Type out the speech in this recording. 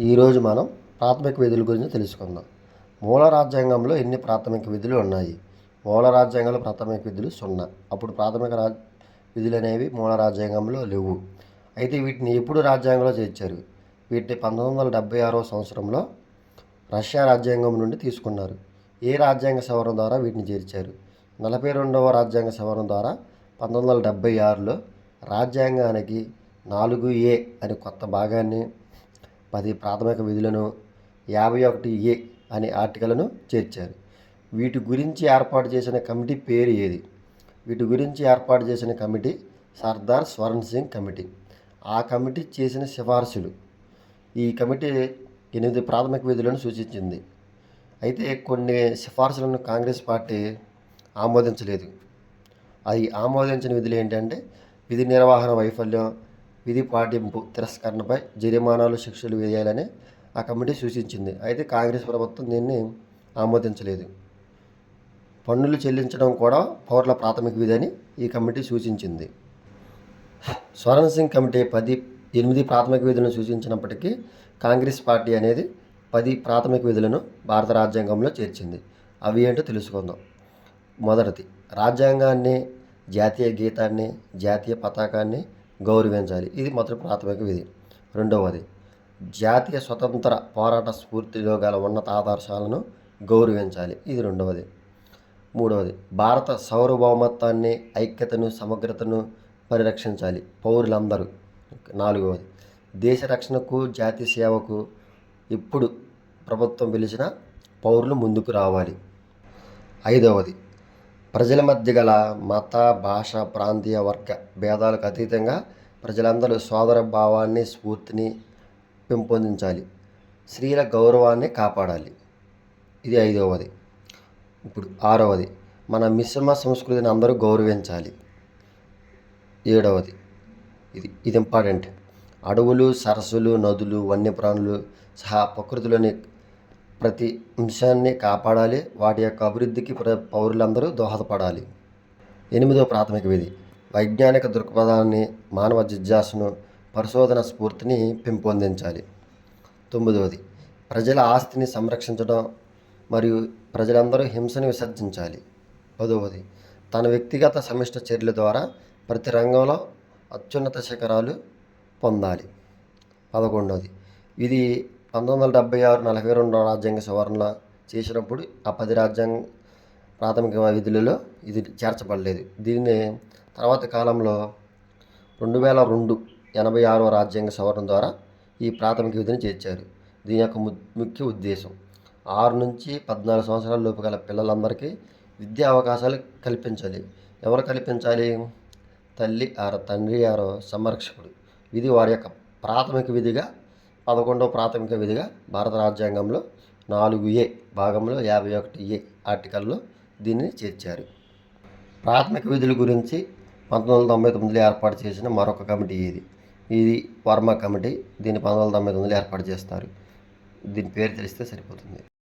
ఈరోజు మనం ప్రాథమిక విధుల గురించి తెలుసుకుందాం. మూల రాజ్యాంగంలో ఎన్ని ప్రాథమిక విధులు ఉన్నాయి? మూల రాజ్యాంగంలో ప్రాథమిక విధులు 0. అప్పుడు ప్రాథమిక విధులు అనేవి మూల రాజ్యాంగంలో లేవు. అయితే వీటిని ఎప్పుడు రాజ్యాంగంలో చేర్చారు? వీటిని 1976వ సంవత్సరంలో రష్యా రాజ్యాంగం నుండి తీసుకున్నారు. ఏ రాజ్యాంగ సవరణ ద్వారా వీటిని చేర్చారు? 42వ రాజ్యాంగ సవరణ ద్వారా 1976లో రాజ్యాంగానికి 4A అనే కొత్త భాగాన్ని, 10 ప్రాథమిక విధులను, 51A అనే ఆర్టికల్ను చేర్చారు. వీటి గురించి ఏర్పాటు చేసిన కమిటీ పేరు ఏది? వీటి గురించి ఏర్పాటు చేసిన కమిటీ సర్దార్ స్వరణ్ సింగ్ కమిటీ. ఆ కమిటీ చేసిన సిఫార్సులు. ఈ కమిటీ 8 ప్రాథమిక విధులను సూచించింది. అయితే కొన్ని సిఫార్సులను కాంగ్రెస్ పార్టీ ఆమోదించలేదు. అది ఆమోదించిన విధులు ఏంటంటే విధి నిర్వహణ వైఫల్యం, విధి పాటింపు తిరస్కరణపై జరిమానాలు, శిక్షలు వేయాలని ఆ కమిటీ సూచించింది. అయితే కాంగ్రెస్ ప్రభుత్వం దీన్ని ఆమోదించలేదు. పన్నులు చెల్లించడం కూడా పౌరుల ప్రాథమిక విధి అని ఈ కమిటీ సూచించింది. స్వరణ్ సింగ్ కమిటీ 8 ప్రాథమిక విధులను సూచించినప్పటికీ కాంగ్రెస్ పార్టీ అనేది 10 ప్రాథమిక విధులను భారత రాజ్యాంగంలో చేర్చింది. అవి ఏంటో తెలుసుకుందాం. మొదటిది, రాజ్యాంగాన్ని, జాతీయ గీతాన్ని, జాతీయ పతాకాన్ని గౌరవించాలి. ఇది మొదటి ప్రాథమిక విధి. రెండవది, జాతీయ స్వతంత్ర పోరాట స్ఫూర్తిలో గల ఉన్నత ఆదర్శాలను గౌరవించాలి. ఇది రెండవది. మూడవది, భారత సార్వభౌమత్వాన్ని, ఐక్యతను, సమగ్రతను పరిరక్షించాలి పౌరులందరూ. నాలుగవది, దేశ రక్షణకు, జాతి సేవకు ఎప్పుడు ప్రభుత్వం పిలిచినా పౌరులు ముందుకు రావాలి. ఐదవది, ప్రజల మధ్య గల మత, భాష, ప్రాంతీయ, వర్గ భేదాలకు అతీతంగా ప్రజలందరూ సోదర భావాన్ని, స్ఫూర్తిని పెంపొందించాలి. స్త్రీల గౌరవాన్ని కాపాడాలి. ఇది ఐదవది. ఇప్పుడు ఆరవది, మన మిశ్రమ సంస్కృతిని అందరూ గౌరవించాలి. ఏడవది, ఇది ఇంపార్టెంట్, అడవులు, సరస్సులు, నదులు, వన్యప్రాణులు సహా ప్రకృతిలోని ప్రతి అంశాన్ని కాపాడాలి. వాటి యొక్క అభివృద్ధికి పౌరులందరూ దోహదపడాలి. ఎనిమిదవ ప్రాథమిక విధి, వైజ్ఞానిక దృక్పథాన్ని, మానవ జిజ్ఞాసను, పరిశోధన స్ఫూర్తిని పెంపొందించాలి. తొమ్మిదవది, ప్రజల ఆస్తిని సంరక్షించడం మరియు ప్రజలందరూ హింసను విసర్జించాలి. పదవది, తన వ్యక్తిగత సమిష్టి చర్యల ద్వారా ప్రతి రంగంలో అత్యున్నత శిఖరాలు పొందాలి. 11వది, ఇది 1976 42వ రాజ్యాంగ సవరణ చేసినప్పుడు ఆ 10 రాజ్యాంగ ప్రాథమిక విధులలో ఇది చేర్చబడలేదు. దీన్ని తర్వాత కాలంలో 2002 86వ రాజ్యాంగ సవరణ ద్వారా ఈ ప్రాథమిక విధిని చేర్చారు. దీని యొక్క ముఖ్య ఉద్దేశం 6 నుంచి 14 సంవత్సరాల లోపు గల పిల్లలందరికీ విద్యా అవకాశాలు కల్పించాలి. ఎవరు కల్పించాలి? తల్లి ఆరో, తండ్రి ఆరో సంరక్షకుడు. ఇది వారి యొక్క ప్రాథమిక విధిగా 11వ ప్రాథమిక విధిగా భారత రాజ్యాంగంలో 4A భాగంలో 51A ఆర్టికల్లో దీన్ని చేర్చారు. ప్రాథమిక విధుల గురించి 1999లో ఏర్పాటు చేసిన మరొక కమిటీ ఇది వర్మ కమిటీ. దీన్ని 1999లో ఏర్పాటు చేస్తారు. దీని పేరు తెలిస్తే సరిపోతుంది.